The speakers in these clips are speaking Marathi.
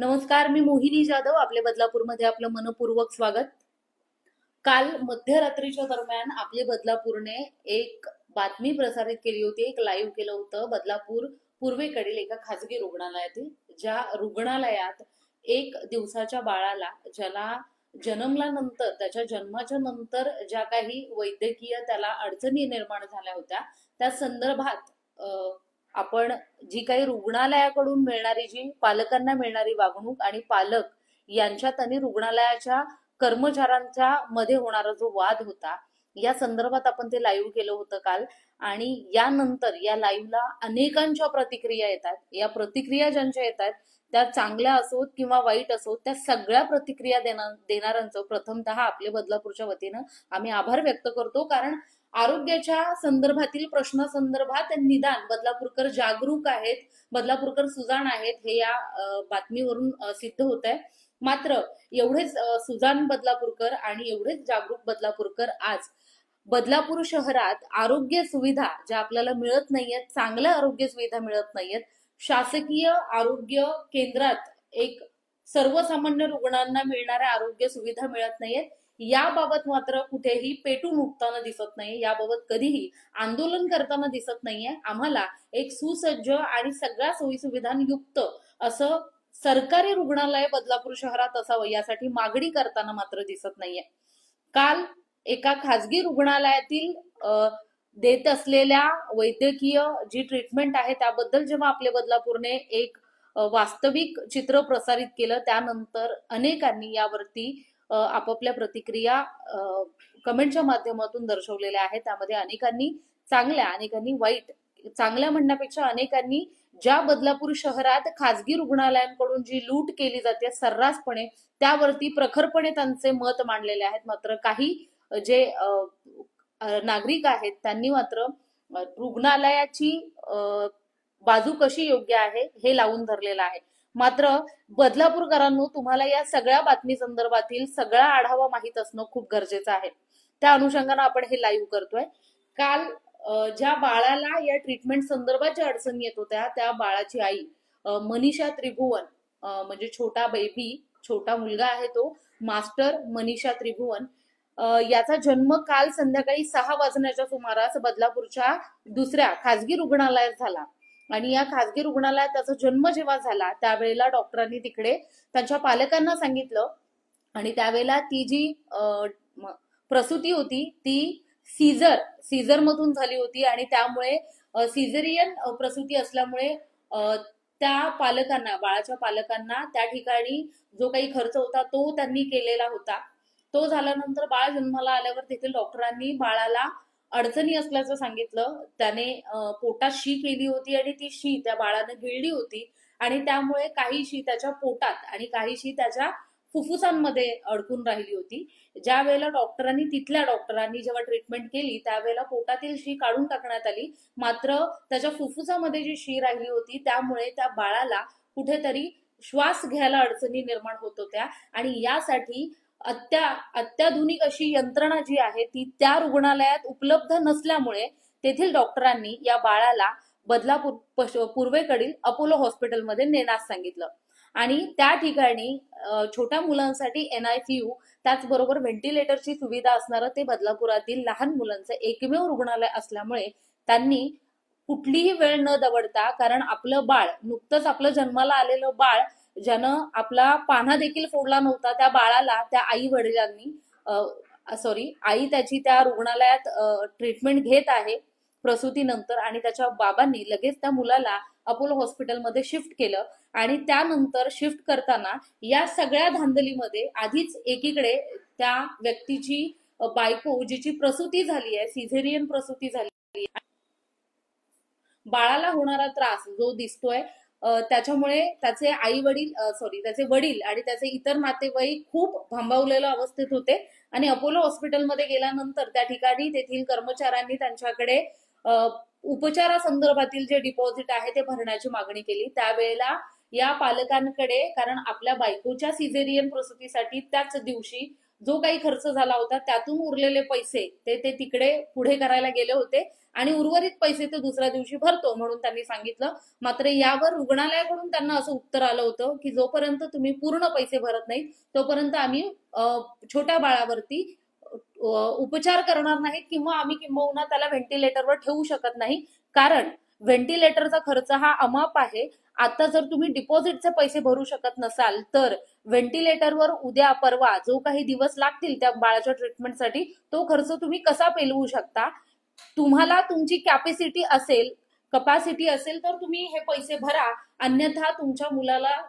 नमस्कार, मी मोहिनी जाधव. आपल्या बदलापूरमध्ये आपलं मनपूर्वक स्वागत. काल मध्यरात्रीच्या दरम्यान आपले बदलापूरने एक बातमी प्रसारित केली होती, एक लाईव्ह केलं होतं. बदलापूर पूर्वेकडील एका खाजगी रुग्णालयातील, ज्या रुग्णालयात 1 दिवसाच्या बाळाला, ज्याला जन्मल्यानंतर, त्याच्या जन्माच्या नंतर ज्या काही वैद्यकीय त्याला अडचणी निर्माण झाल्या होत्या, त्या संदर्भात आपण जी काही रुग्णालयाकडून मिळणारी, जी पालकांना मिळणारी वागणूक आणि पालक यांच्यात आणि रुग्णालयाच्या कर्मचाऱ्यांच्या मध्ये होणारा जो वाद होता, या संदर्भात आपण ते लाईव्ह केलं होतं काल. आणि यानंतर या लाईव्हला अनेकांच्या प्रतिक्रिया येतात. या प्रतिक्रिया ज्यांच्या येतात त्या चांगल्या असोत किंवा वाईट असोत, त्या सगळ्या प्रतिक्रिया देणाऱ्यांचं प्रथमतः आपल्या बदलापूरच्या वतीनं आम्ही आभार व्यक्त करतो. कारण आरोग्याच्या संदर्भातील प्रश्नासंदर्भात निदान बदलापूरकर जागरूक आहेत, बदलापूरकर सुजाण आहेत, हे या बातमीवरून सिद्ध होत आहे. मात्र एवढेच सुजाण बदलापूरकर आणि एवढेच जागरूक बदलापूरकर आज बदलापूर शहरात आरोग्य सुविधा ज्या आपल्याला मिळत नाहीयेत, चांगल्या आरोग्य सुविधा मिळत नाहीयेत, शासकीय आरोग्य केंद्रात एक सर्वसामान्य रुग्णांना मिळणाऱ्या आरोग्य सुविधा मिळत नाहीयेत, याबाबत मात्र कुठेही पेटून उठताना दिसत नाही, याबाबत कधीही आंदोलन करताना दिसत नाहीये. आम्हाला एक सुसज्ज आणि सगळ्या सोयीसुविधांयुक्त असं सरकारी रुग्णालय बदलापूर शहरात असावं यासाठी मागणी करताना मात्र दिसत नाहीये. काल एका खाजगी रुग्णालयातील देत असलेल्या वैद्यकीय जी ट्रीटमेंट आहे त्याबद्दल जेव्हा आपल्या बदलापूरने एक वास्तविक चित्र प्रसारित केलं, त्यानंतर अनेकांनी यावरती आपापल्या प्रतिक्रिया कमेंटच्या माध्यमातून दर्शवलेल्या आहेत. त्यामध्ये अनेकांनी चांगल्या, अनेकांनी वाईट. चांगल्या म्हणण्यापेक्षा अनेकांनी ज्या बदलापूर शहरात खाजगी रुग्णालयांकडून जी लूट केली जाते सर्रासपणे, त्यावरती प्रखरपणे त्यांचे मत मांडलेले आहेत. मात्र काही जे नागरिक आहेत त्यांनी मात्र रुग्णालयाची बाजू कशी योग्य आहे हे लावून धरलेलं आहे. मात्र बदलापूरकरांनो, तुम्हाला या सगळ्या बातमी संदर्भातील सगळा आढावा माहीत असणं खूप गरजेचं आहे. त्या अनुषंगाने आपण हे लाईव्ह करतोय. काल ज्या बाळाला या ट्रीटमेंट संदर्भात ज्या अडचणी येत होत्या, त्या बाळाची आई मनीषा त्रिभुवन, म्हणजे छोटा बेबी, छोटा मुलगा आहे तो, मास्टर मनीषा त्रिभुवन, याचा जन्म काल संध्याकाळी 6 वाजण्याच्या सुमारास बदलापूरच्या दुसऱ्या खाजगी रुग्णालयात झाला. आणि या खाजगी रुग्णालयात त्याचा जन्म जेव्हा झाला त्यावेळेला डॉक्टरांनी तिकडे त्यांच्या पालकांना सांगितलं, आणि त्यावेळेला ती जी प्रसूती होती ती सीझर मधून झाली होती. आणि त्यामुळे सिझेरियन प्रसूती असल्यामुळे त्या पालकांना, बाळाच्या पालकांना त्या ठिकाणी जो काही खर्च होता तो त्यांनी केलेला होता. तो झाल्यानंतर बाळ जन्माला आल्यावर तेथील डॉक्टरांनी बाळाला अडचणी असल्याचं सांगितलं. त्याने पोटात शी केली होती आणि ती शी त्या बाळाने गिळली होती, आणि त्यामुळे काही शी त्याच्या पोटात आणि काही शी त्याच्या फुफ्फुसांमध्ये अडकून राहिली होती. ज्या वेळेला तिथल्या डॉक्टरांनी जेव्हा ट्रीटमेंट केली त्यावेळेला पोटातील शी काढून टाकण्यात आली. मात्र त्याच्या फुफ्फुसामध्ये जी शी राहिली होती त्यामुळे त्या बाळाला कुठेतरी श्वास घ्यायला अडचणी निर्माण होत होत्या. आणि यासाठी अत्याधुनिक अशी यंत्रणा जी आहे ती त्या रुग्णालयात उपलब्ध नसल्यामुळे तेथील डॉक्टरांनी या बाळाला बदलापूर पूर्वेकडील अपोलो हॉस्पिटलमध्ये नेण्यास सांगितलं. आणि त्या ठिकाणी छोट्या मुलांसाठी NICU, त्याचबरोबर व्हेंटिलेटरची सुविधा असणारं ते बदलापुरातील लहान मुलांचं एकमेव रुग्णालय असल्यामुळे त्यांनी कुठलीही वेळ न दवडता, कारण आपलं बाळ, नुकतंच आपलं जन्माला आलेलं बाळ, ज्यानं आपला पान्हा देखील फोडला नव्हता, त्या बाळाला त्या आई वडिलांनी आई त्याची त्या रुग्णालयात ट्रीटमेंट घेत आहे प्रसूतीनंतर, आणि त्याच्या बाबांनी लगेच त्या मुलाला अपोलो हॉस्पिटलमध्ये शिफ्ट केलं. आणि त्यानंतर शिफ्ट करताना या सगळ्या धांदलीमध्ये आधीच एकीकडे त्या व्यक्तीची बायको, जिची प्रसूती झाली आहे, सिझेरियन प्रसूती झाली, बाळाला होणारा त्रास जो दिसतोय, त्याच्यामुळे त्याचे वडील आणि त्याचे इतर नातेवाईक खूप भांबावलेल्या अवस्थेत होते. आणि अपोलो हॉस्पिटलमध्ये गेल्यानंतर त्या ठिकाणी तेथील कर्मचाऱ्यांनी त्यांच्याकडे उपचारासंदर्भातील जे डिपॉझिट आहे ते भरण्याची मागणी केली. त्यावेळेला या पालकांकडे, कारण आपल्या बायकोच्या सिझेरियन प्रसूतीसाठी त्याच दिवशी जो काही खर्च झाला होता त्यातून उरलेले पैसे ते तिकडे पुढे करायला गेले होते आणि उर्वरित पैसे ते दुसऱ्या दिवशी भरतो म्हणून त्यांनी सांगितलं. मात्र यावर रुग्णालयाकडून त्यांना असं उत्तर आलं होतं की जोपर्यंत तुम्ही पूर्ण पैसे भरत नाही तोपर्यंत आम्ही छोट्या बाळावरती उपचार करणार नाहीत किंवा आम्ही किंबहुना त्याला व्हेंटिलेटरवर ठेवू शकत नाही, कारण व्हेंटिलेटरचा खर्च हा अमाप आहे. आता जर तुम्ही डिपॉझिटचे पैसे भरू शकत नसाल तर व्हेंटिलेटरवर उद्या परवा जो काही दिवस लागतील त्या बाळाच्या ट्रीटमेंटसाठी तो खर्च तुम्ही कसा पेलवू शकता. तुम्हाला तुमची कपॅसिटी असेल तर तुम्ही हे पैसे भरा, अन्यथा तुमच्या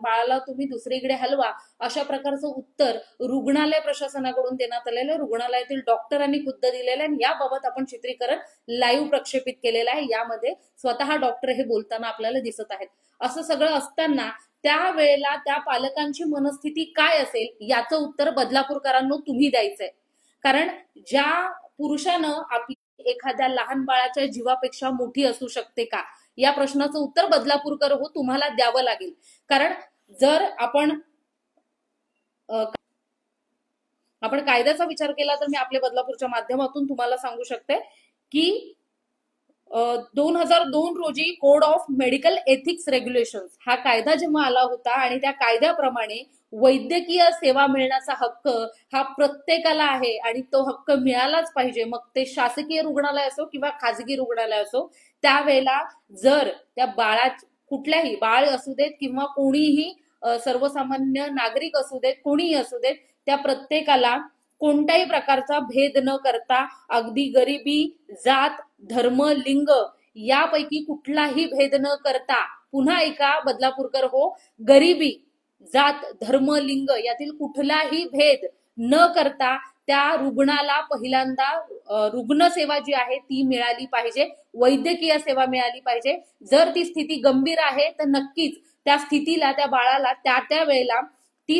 बाळाला तुम्ही दुसरीकडे हलवा, अशा प्रकारचं उत्तर रुग्णालय प्रशासनाकडून देण्यात आलेलं, रुग्णालयातील डॉक्टरांनी खुद्द दिलेलं आहे. याबाबत आपण चित्रीकरण लाईव्ह प्रक्षेपित केलेलं आहे. यामध्ये स्वतः डॉक्टर हे बोलताना आपल्याला दिसत आहेत. असं सगळं असताना त्यावेळेला त्या पालकांची मनस्थिती काय असेल याचं उत्तर बदलापूरकरांनो तुम्ही द्यायचंय. कारण ज्या पुरुषानं आपली एखाद्या लहान बाळाच्या जीवापेक्षा मोठी असू शकते का, या प्रश्नाचं उत्तर बदलापूरकर हो तुम्हाला द्यावं लागेल. कारण जर आपण कायद्याचा विचार केला तर मी आपल्या बदलापूरच्या माध्यमातून तुम्हाला सांगू शकते की 2002 रोजी code of medical ethics regulations हा कायदा जेव्हा आला होता आणि त्या कायद्याप्रमाणे वैद्यकीय सेवा मिळण्याचा हक्क हा प्रत्येकाला आहे आणि तो हक्क मिळालाच पाहिजे, मग ते शासकीय रुग्णालय असो किंवा खाजगी रुग्णालय असो. त्यावेळेला जर त्या कुठल्याही बाळ असू देत किंवा कोणीही सर्वसामान्य नागरिक असू देत, कोणीही असू देत, त्या प्रत्येकाला कोणत्याही प्रकारचा भेद न करता, अगदी गरिबी, जात, धर्म, लिंग यापैकी कुठलाही भेद न करता, पुन्हा एका बदलापूरकर हो, गरिबी, जात, धर्म, लिंग यातील कुठलाही भेद न करता त्या रुग्णाला पहिल्यांदा रुग्णसेवा जी आहे ती मिळाली पाहिजे, वैद्यकीय सेवा मिळाली पाहिजे. जर ती स्थिती गंभीर आहे तर नक्कीच त्या स्थितीला, त्या बाळाला त्या वेळेला ती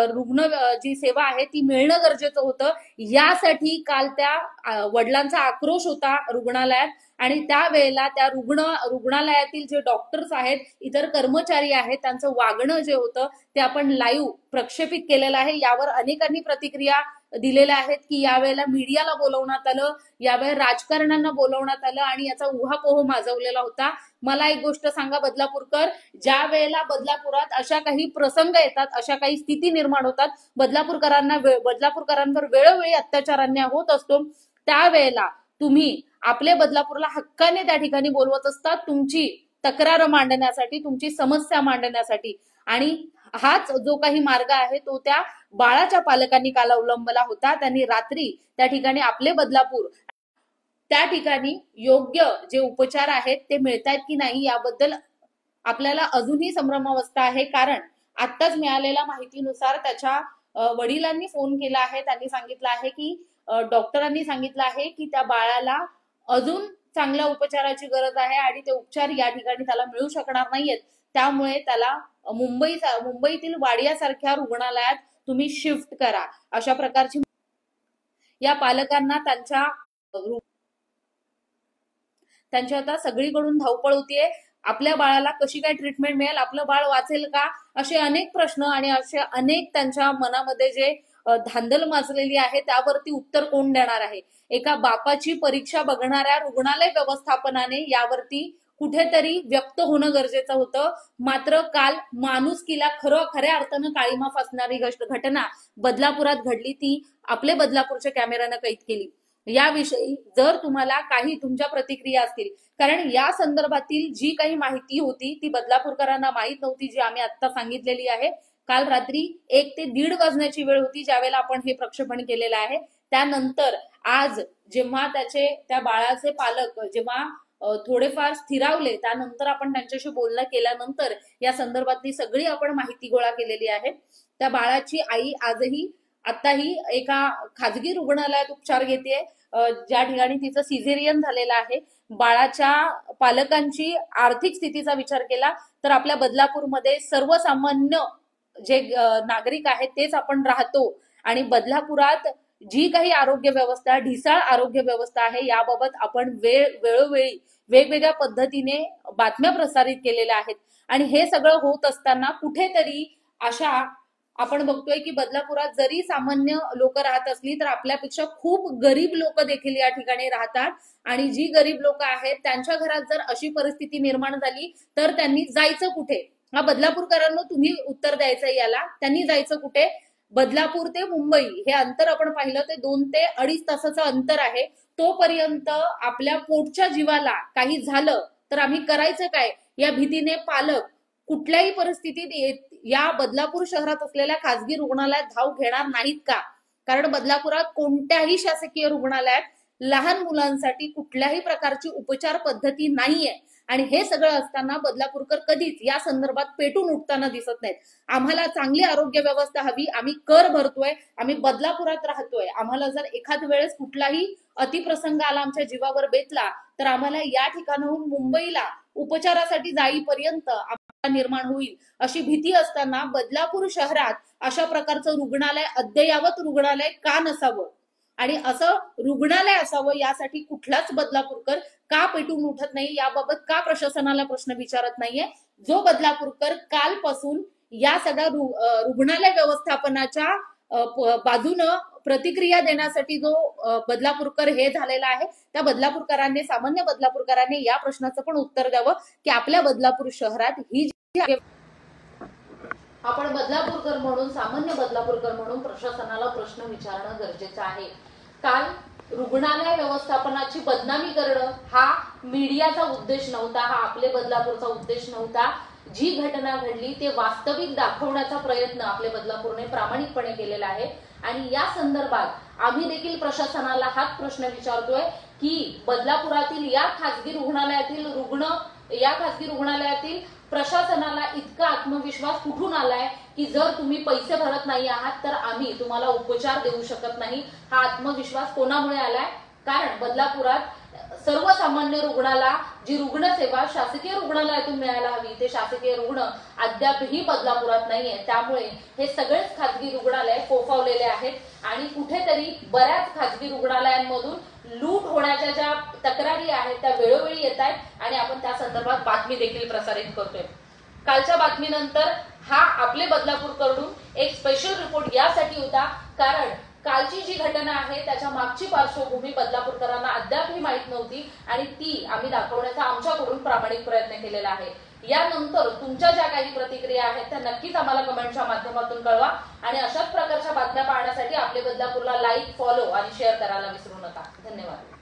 रुग्ण जी सेवा आहे ती मिळणं गरजेचं होतं. यासाठी काल त्या वडिलांचा आक्रोश होता रुग्णालयात आणि त्यावेळेला त्या रुग्णालयातील जे डॉक्टर्स आहेत, इतर कर्मचारी आहेत, त्यांचं वागणं जे होतं ते आपण लाईव्ह प्रक्षेपित केलेलं आहे. यावर अनेकांनी प्रतिक्रिया दिलेल्या आहेत की यावेळेला मीडियाला बोलवण्यात आलं, यावेळेला राजकारण्यांना बोलवण्यात आलं आणि याचा उहापोह माजवलेला होता. मला एक गोष्ट सांगा बदलापूरकर, ज्या वेळेला बदलापुरात अशा काही प्रसंग येतात, अशा काही स्थिती निर्माण होतात, बदलापूरकरांवर वेळोवेळी अत्याचार अन्याय होत असतो, त्यावेळेला तुम्ही आपले बदलापूरला हक्काने त्या ठिकाणी बोलवत असतात तुमची तक्रार मांडण्यासाठी, तुमची समस्या मांडण्यासाठी. आणि हाच जो काही मार्ग आहे तो त्या बाळाच्या पालकांनी काल अवलंबला होता. त्यांनी रात्री त्या ठिकाणी आपले बदलापूर त्या ठिकाणी योग्य जे उपचार आहेत ते मिळतायत की नाही याबद्दल आपल्याला अजूनही संभ्रमावस्था आहे. कारण आत्ताच मिळालेल्या माहितीनुसार त्याच्या वडिलांनी फोन केला आहे. त्यांनी सांगितलं आहे की डॉक्टरांनी सांगितलं आहे की त्या बाळाला अजून चांगल्या उपचाराची गरज आहे आणि ते उपचार या ठिकाणी त्याला मिळू शकणार नाहीयेत. त्यामुळे त्याला मुंबईतील वाडियासारख्या रुग्णालयात तुम्ही शिफ्ट करा, अशा प्रकारची या पालकांना त्यांच्या आता सगळीकडून धावपळ होतीये. आपल्या बाळाला कशी काय ट्रीटमेंट मिळेल, आपलं बाळ वाचेल का, असे अनेक प्रश्न आणि असे अनेक त्यांच्या मनामध्ये जे धांदल माजलेली आहे त्यावरती उत्तर कोण देणार आहे. एका बापाची परीक्षा बघणाऱ्या रुग्णालय व्यवस्थापनाने यावरती कुठेतरी व्यक्त होणं गरजेचं होतं. मात्र काल माणुसकीला खऱ्या अर्थानं काळीमा फासणारी घटना बदलापुरात घडली, ती आपले बदलापूरच्या कॅमेऱ्यानं कैद केली. याविषयी जर तुम्हाला काही तुमच्या प्रतिक्रिया असतील, कारण या संदर्भातील जी काही माहिती होती ती बदलापूरकरांना माहीत नव्हती, जी आम्ही आता सांगितलेली आहे. काल रात्री 1 ते 1:30 वाजण्याची वेळ होती ज्यावेळेला आपण हे प्रक्षेपण केलेलं आहे. त्यानंतर आज जेव्हा त्या बाळाचे पालक जेव्हा थोडेफार स्थिरावले, त्यानंतर आपण त्यांच्याशी बोलणं केल्यानंतर या संदर्भातली सगळी आपण माहिती गोळा केलेली आहे. त्या बाळाची आई आताही एका खाजगी रुग्णालयात उपचार घेतेय, ज्या ठिकाणी तिचं सिझेरियन झालेलं आहे. बाळाच्या पालकांची आर्थिक स्थितीचा विचार केला तर आपल्या बदलापूरमध्ये सर्वसामान्य जे नागरिक आहेत तेच आपण राहतो आणि बदलापुरात जी काही आरोग्य व्यवस्था, ढिसाळ आरोग्य व्यवस्था आहे, याबाबत आपण वेळोवेळी वेगवेगळ्या पद्धतीने बातम्या प्रसारित केलेल्या आहेत. आणि हे सगळं होत असताना कुठेतरी अशा आपण बघतोय की बदलापुरात जरी सामान्य लोक राहत असली तर आपल्यापेक्षा खूप गरीब लोक देखील या ठिकाणी राहतात आणि जी गरीब लोक आहेत त्यांच्या घरात जर अशी परिस्थिती निर्माण झाली तर त्यांनी जायचं कुठे? हा बदलापूरकरांना तुम्ही उत्तर द्यायचं याला. त्यांनी जायचं कुठे? बदलापूर ते मुंबई हे अंतर आपण पाहिलं ते 2 ते 2.5 तासाचं अंतर आहे. तोपर्यंत आपल्या पोटच्या जीवाला काही झालं तर आम्ही करायचं काय या भीतीने पालक कुठल्याही परिस्थितीत या बदलापूर शहरात असलेल्या खासगी रुग्णालयात धाव घेणार नाहीत का? कारण बदलापुरात कोणत्याही शासकीय रुग्णालयात लहान मुलांसाठी कुठल्याही प्रकारची उपचार पद्धती नाहीये आणि हे सगळं असताना बदलापूरकर कधीच या संदर्भात पेटून उठताना दिसत नाहीत. आम्हाला चांगली आरोग्य व्यवस्था हवी, आम्ही कर भरतोय, आम्ही बदलापुरात राहतोय, आम्हाला जर एखाद वेळेस कुठलाही अतिप्रसंग आला आमच्या जीवावर बेतला तर आम्हाला या ठिकाणाहून मुंबईला उपचारासाठी जाईपर्यंत निर्माण होईल अशी भीती असताना बदलापूर शहरात अशा प्रकारचं रुग्णालय अद्ययावत रुग्णालय का नसावं आणि असं रुग्णालय असावं यासाठी कुठलाच बदलापूरकर का पेटून उठत नाही, याबाबत का प्रशासनाला प्रश्न विचारत नाहीये? जो बदलापूरकर कालपासून या सगळ्या रुग्णालय व्यवस्थापनाच्या बाजूनं प्रतिक्रिया देण्यासाठी जो बदलापूरकर हे झालेला आहे त्या बदलापूरकरांनी सामान्य बदलापूरकरांनी या प्रश्नाचं पण उत्तर द्यावं की आपल्या बदलापूर शहरात ही आपण बदलापूरकर म्हणून सामान्य बदलापूरकर म्हणून प्रशासनाला प्रश्न विचारणं गरजेचं आहे. काल रुग्णालय व्यवस्थापनाची बदनामी करणं हा मीडियाचा उद्देश नव्हता, हा आपले बदलापूरचा उद्देश नव्हता. जी घटना घडली ते वास्तविक दाखवण्याचा प्रयत्न आपले बदलापूरने प्रामाणिकपणे केलेला आहे आणि या संदर्भात आम्ही देखील प्रशासनाला हाच प्रश्न विचारतोय की बदलापुरातील या खासगी रुग्णालयातील प्रशासनाला इतका आत्मविश्वास कुठून आलाय की जर तुम्ही पैसे भरत नाही आहात तर आम्ही तुम्हाला उपचार देऊ शकत नाही? हा आत्मविश्वास कोणामुळे आलाय? कारण बदलापुरात सर्वसामान्य रुग्णाला जी रुग्णसेवा शासकीय रुग्णालयातून मिळायला हवी ते शासकीय रुग्ण अद्यापही बदलापुरात नाहीये. त्यामुळे हे सगळेच खासगी रुग्णालय फोफावलेले आहेत आणि कुठेतरी बऱ्याच खासगी रुग्णालयांमधून लूट होण्याच्या ज्या तक्रारी आहेत त्या वेळोवेळी येत आहेत आणि आपण त्या संदर्भात बातमी देखील प्रसारित करतोय. कालच्या बातमीनंतर हा आपले बदलापूरकडून एक स्पेशल रिपोर्ट यासाठी होता कारण कालची जी घटना आहे त्याच्या मागची पार्श्वभूमी बदलापूरकरांना अद्यापही माहित नव्हती आणि ती आम्ही दाखवण्याचा आमच्याकडून प्रामाणिक प्रयत्न केलेला आहे. यानंतर तुमच्या ज्या काही प्रतिक्रिया आहेत त्या नक्कीच आम्हाला कमेंटच्या माध्यमातून कळवा आणि अशाच प्रकारच्या बातम्या पाहण्यासाठी आपले बदलापूरला लाईक, फॉलो आणि शेअर करायला विसरू नका. धन्यवाद.